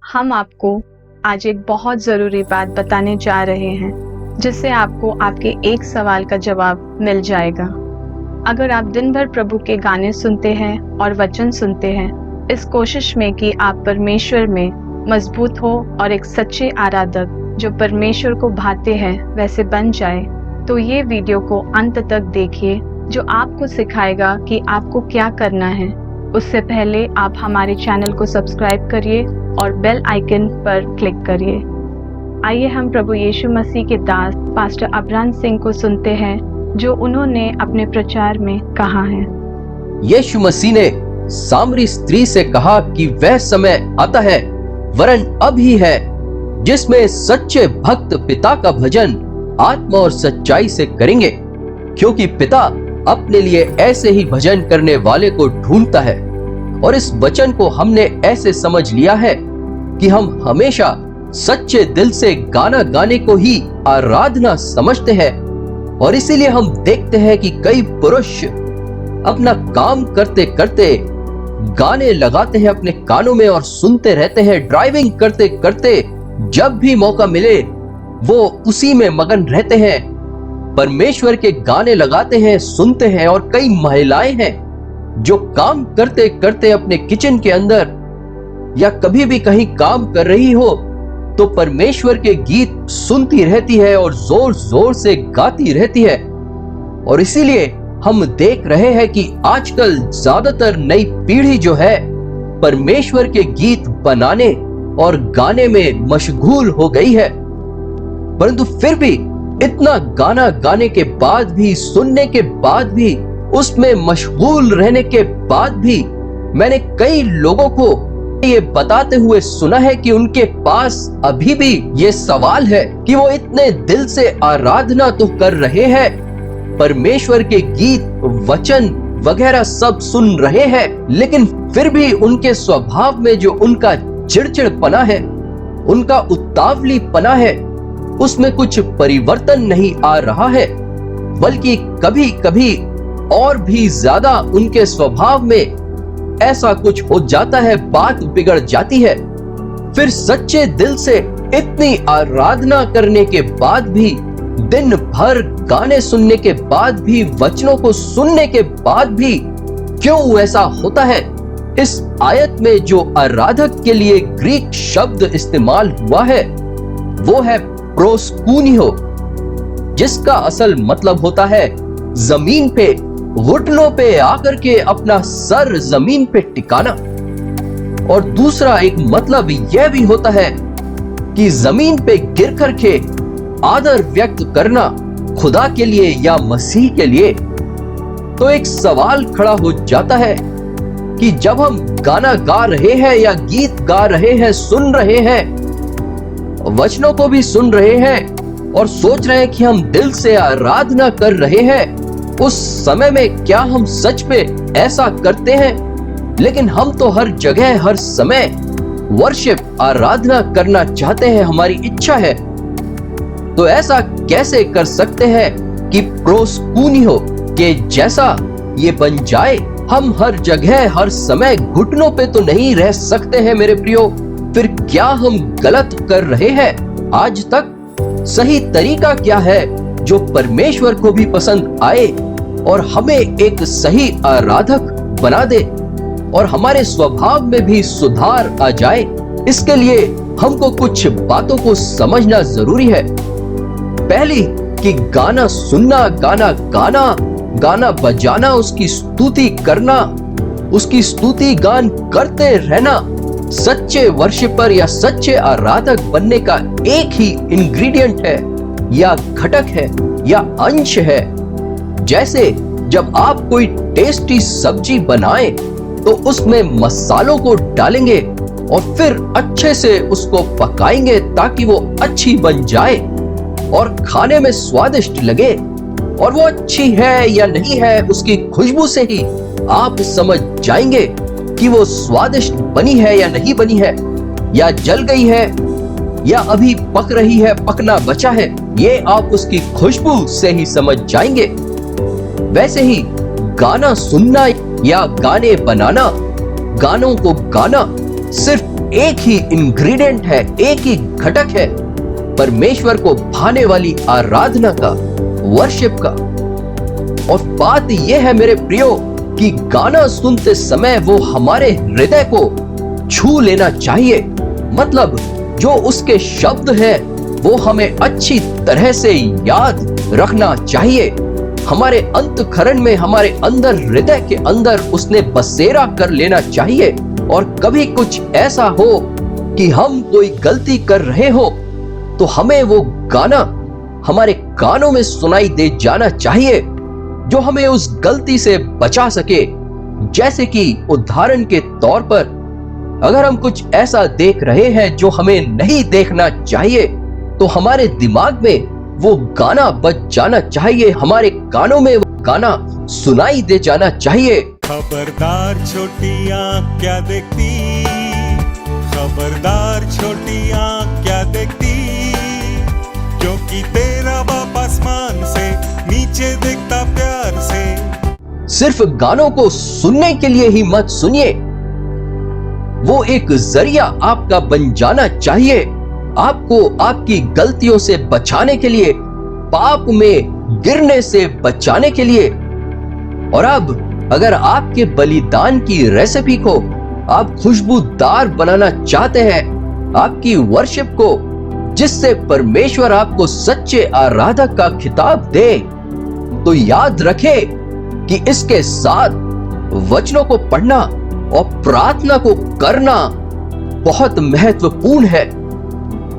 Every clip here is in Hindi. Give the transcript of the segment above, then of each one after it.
हम आपको आज एक बहुत ज़रूरी बात बताने जा रहे हैं, जिससे आपको आपके एक सवाल का जवाब मिल जाएगा। अगर आप दिन भर प्रभु के गाने सुनते हैं और वचन सुनते हैं, इस कोशिश में कि आप परमेश्वर में मजबूत हो और एक सच्चे आराधक जो परमेश्वर को भाते हैं वैसे बन जाए, तो ये वीडियो को अंत तक देखिए, जो आपको सिखाएगा कि आपको क्या करना है। उससे पहले आप हमारे चैनल को सब्सक्राइब करिए और बेल आइकन पर क्लिक करिए। आइए हम प्रभु यीशु मसीह के दास पास्टर अब्राहम सिंह को सुनते हैं, जो उन्होंने अपने प्रचार में कहा है। यीशु मसीह ने सामरी स्त्री से कहा कि वह समय आता है, वरन अब ही है, जिसमें सच्चे भक्त पिता का भजन आत्मा और सच्चाई से करेंगे, क्योंकि पिता अपने लिए ऐसे ही भजन करने वाले को ढूंढता है। और इस वचन को हमने ऐसे समझ लिया है कि हम हमेशा सच्चे दिल से गाना गाने को ही आराधना समझते हैं। और इसीलिए हम देखते हैं कि कई पुरुष अपना काम करते करते गाने लगाते हैं अपने कानों में और सुनते रहते हैं। ड्राइविंग करते करते जब भी मौका मिले वो उसी में मगन रहते हैं, परमेश्वर के गाने लगाते हैं, सुनते हैं। और कई महिलाएं हैं जो काम करते करते अपने किचन के अंदर या कभी भी कहीं काम कर रही हो तो परमेश्वर के गीत सुनती रहती है और जोर जोर से गाती रहती है। और इसीलिए हम देख रहे हैं कि आजकल ज्यादातर नई पीढ़ी जो है परमेश्वर के गीत बनाने और गाने में मशगूल हो गई है। परंतु फिर भी इतना गाना गाने के बाद भी, सुनने के बाद भी, उसमें मशगूल रहने के बाद भी मैंने कई लोगों को ये बताते हुए सुना है कि उनके पास अभी भी ये सवाल है कि वो इतने दिल से आराधना तो कर रहे हैं, परमेश्वर के गीत, वचन वगैरह सब सुन रहे हैं, लेकिन फिर भी उनके स्वभाव में जो उनका चिड़चिड़पना है, उनका उतावलीपना है, उसमें कुछ परिवर्तन नहीं आ रहा है, बल्कि कभी कभी और भी ज्यादा उनके स्वभाव में ऐसा कुछ हो जाता है, बात बिगड़ जाती है। फिर सच्चे दिल से इतनी आराधना करने के बाद भी, दिन भर गाने सुनने के बाद भी, वचनों को सुनने के बाद भी क्यों ऐसा होता है? इस आयत में जो आराधक के लिए ग्रीक शब्द इस्तेमाल हुआ है वो है प्रोस्कूनियो, जिसका असल मतलब होता है जमीन पे, घुटनों पे आकर के अपना सर जमीन पे टिकाना। और दूसरा एक मतलब यह भी होता है कि जमीन पे गिर करके आदर व्यक्त करना खुदा के लिए या मसीह के लिए। तो एक सवाल खड़ा हो जाता है कि जब हम गाना गा रहे हैं या गीत गा रहे हैं, सुन रहे हैं, वचनों को भी सुन रहे हैं और सोच रहे हैं कि हम दिल से आराधना कर रहे हैं, उस समय में क्या हम सच में ऐसा करते हैं? लेकिन हम तो हर जगह हर समय वर्शिप, आराधना करना चाहते हैं, हमारी इच्छा है। तो ऐसा कैसे कर सकते हैं कि प्रोस्कूनियो के जैसा ये बन जाए? हम हर जगह हर समय घुटनों पे तो नहीं रह सकते हैं मेरे प्रियो। फिर क्या हम गलत कर रहे हैं? आज तक सही तरीका क्या है जो परमेश्वर को भी पसंद आए और हमें एक सही आराधक बना दे और हमारे स्वभाव में भी सुधार आ जाए? इसके लिए हमको कुछ बातों को समझना जरूरी है। पहली कि गाना सुनना, गाना गाना, गाना बजाना, उसकी स्तुति करना, उसकी स्तुति गान करते रहना सच्चे वर्शिपर या सच्चे आराधक बनने का एक ही इंग्रेडिएंट है या घटक है या अंश है। जैसे जब आप कोई टेस्टी सब्जी बनाएं तो उसमें मसालों को डालेंगे और फिर अच्छे से उसको पकाएंगे ताकि वो अच्छी बन जाए और खाने में स्वादिष्ट लगे। और वो अच्छी है या नहीं है, उसकी खुशबू से ही आप समझ जाएंगे कि वो स्वादिष्ट बनी है या नहीं बनी है, या जल गई है या अभी पक रही है, पकना बचा है, ये आप उसकी खुशबू से ही समझ जाएंगे। वैसे ही गाना सुनना या गाने बनाना, गानों को गाना सिर्फ एक ही इंग्रेडिएंट है, एक ही घटक है परमेश्वर को भाने वाली आराधना का, वर्शिप का। और बात यह है मेरे प्रियो कि गाना सुनते समय वो हमारे हृदय को छू लेना चाहिए। मतलब जो उसके शब्द हैं वो हमें अच्छी तरह से याद रखना चाहिए। हमारे अंतःकरण में, हमारे अंदर, हृदय के अंदर उसने बसेरा कर लेना चाहिए। और कभी कुछ ऐसा हो कि हम कोई गलती कर रहे हो तो हमें वो गाना हमारे कानों में सुनाई दे जाना चाहिए जो हमें उस गलती से बचा सके। जैसे कि उदाहरण के तौर पर अगर हम कुछ ऐसा देख रहे हैं जो हमें नहीं देखना चाहिए तो हमारे दिमाग में वो गाना बज जाना चाहिए, हमारे कानों में वो गाना सुनाई दे जाना चाहिए। खबरदार छोटी आँख क्या देखती, खबरदार छोटी आँख क्या देखती, क्योंकि तेरा बाप आसमान से नीचे देखता प्यार से। सिर्फ गानों को सुनने के लिए ही मत सुनिए, वो एक जरिया आपका बन जाना चाहिए, आपको आपकी गलतियों से बचाने के लिए, पाप में गिरने से बचाने के लिए। और अब अगर आपके बलिदान की रेसिपी को आप खुशबूदार बनाना चाहते हैं, आपकी वर्शिप को, जिससे परमेश्वर आपको सच्चे आराधक का खिताब दे, तो याद रखें कि इसके साथ वचनों को पढ़ना और प्रार्थना को करना बहुत महत्वपूर्ण है।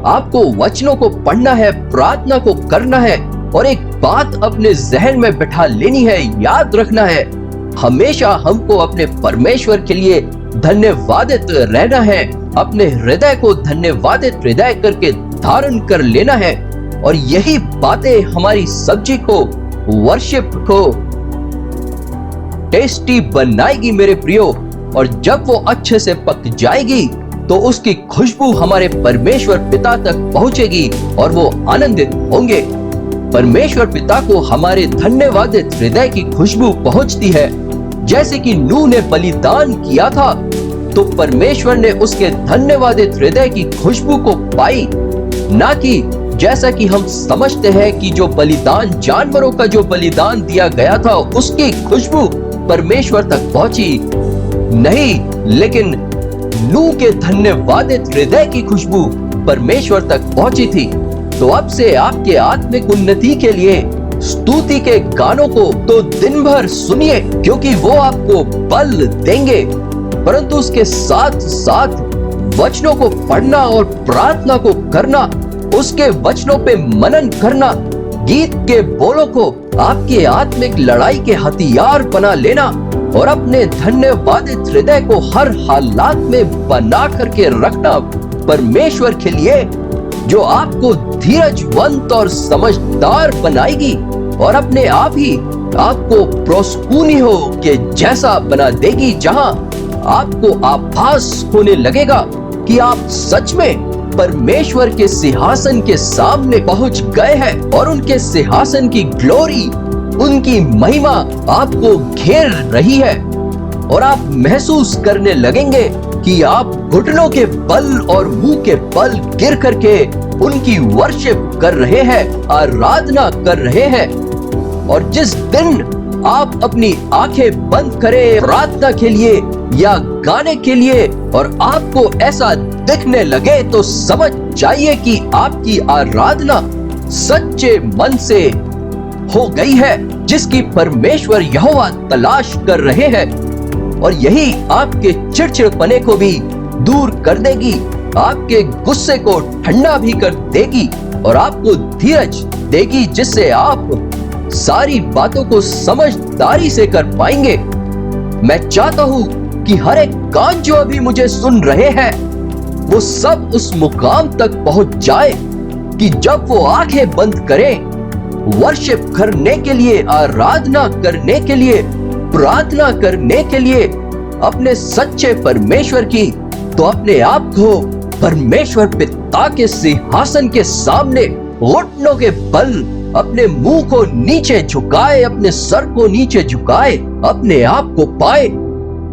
आपको वचनों को पढ़ना है, प्रार्थना को करना है और एक बात अपने जहन में बिठा लेनी है, याद रखना है, हमेशा हमको अपने परमेश्वर के लिए धन्यवादित रहना है, अपने हृदय को धन्यवादित हृदय करके धारण कर लेना है। और यही बातें हमारी सब्जी को, वर्शिप को टेस्टी बनाएगी मेरे प्रियो। और जब वो अच्छे से पक जाएगी तो उसकी खुशबू हमारे परमेश्वर पिता तक पहुंचेगी और वो आनंदित होंगे। परमेश्वर पिता को हमारे धन्यवादित हृदय की खुशबू पहुंचती है। जैसे कि नूह ने बलिदान किया था तो परमेश्वर ने उसके धन्यवादित हृदय की खुशबू को पाई, ना कि जैसा कि हम समझते हैं कि जो बलिदान, जानवरों का जो बलिदान दिया गया था उसकी खुशबू परमेश्वर तक पहुंची नहीं, लेकिन नूह के धन्यवादित हृदय की खुशबू परमेश्वर तक पहुंची थी। तो अब से आपके आत्मिक उन्नति के लिए स्तुति के गानों को तो दिन भर सुनिए, क्योंकि वो आपको बल देंगे। परंतु उसके साथ साथ वचनों को पढ़ना और प्रार्थना को करना, उसके वचनों पे मनन करना, गीत के बोलों को आपके आत्मिक लड़ाई के हथियार बना लेना और अपने धन्यवादित हृदय को हर हालात में बना करके रखना परमेश्वर के लिए, जो आपको धीरजवंत और समझदार बनाएगी और अपने आप ही आपको प्रोस्पुनियो के जैसा बना देगी, जहां आपको आभास होने लगेगा कि आप सच में परमेश्वर के सिंहासन के सामने पहुंच गए हैं और उनके सिंहासन की ग्लोरी, उनकी महिमा आपको घेर रही है। और आप महसूस करने लगेंगे कि आप घुटनों के बल और मुंह के बल गिर करके उनकी वर्शिप कर रहे हैं, आराधना कर रहे हैं। और जिस दिन आप अपनी आंखें बंद करें प्रार्थना के लिए या गाने के लिए और आपको ऐसा दिखने लगे, तो समझ जाइए कि आपकी आराधना सच्चे मन से हो गई है, जिसकी परमेश्वर यहोवा तलाश कर रहे हैं। और यही आपके चिड़चिड़पने को भी दूर कर देगी, आपके गुस्से को ठंडा भी कर देगी और आपको धीरज देगी, जिससे आप सारी बातों को समझदारी से कर पाएंगे। मैं चाहता हूं कि हर एक कान जो अभी मुझे सुन रहे हैं वो सब उस मुकाम तक पहुंच जाए कि जब वो आंखें बंद करें वर्शिप करने के लिए, आराधना करने के लिए, प्रार्थना करने के लिए अपने सच्चे परमेश्वर की, तो अपने आप को परमेश्वर पिता के सिंहासन के सामने घुटनों के बल अपने मुंह को नीचे झुकाए, अपने सर को नीचे झुकाए, अपने आप को पाए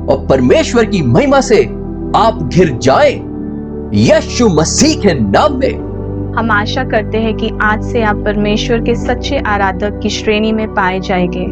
और परमेश्वर की महिमा से आप घिर जाएं यीशु मसीह के नाम में। हम आशा करते हैं कि आज से आप परमेश्वर के सच्चे आराधक की श्रेणी में पाए जाएंगे।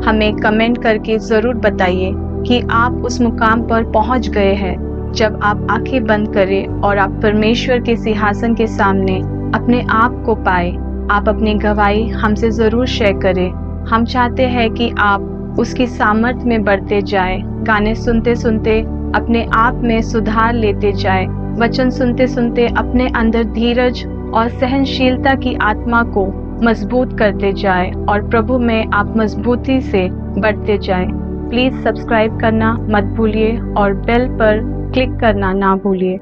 हमें कमेंट करके जरूर बताइए कि आप उस मुकाम पर पहुंच गए हैं जब आप आंखें बंद करें और आप परमेश्वर के सिंहासन के सामने अपने आप को पाए। आप अपनी गवाही हमसे जरूर शेयर करें। हम चाहते हैं कि आप उसकी सामर्थ्य में बढ़ते जाए, गाने सुनते सुनते अपने आप में सुधार लेते जाए, वचन सुनते सुनते अपने अंदर धीरज और सहनशीलता की आत्मा को मजबूत करते जाए और प्रभु में आप मजबूती से बढ़ते जाए। प्लीज सब्सक्राइब करना मत भूलिए और बेल पर क्लिक करना ना भूलिए।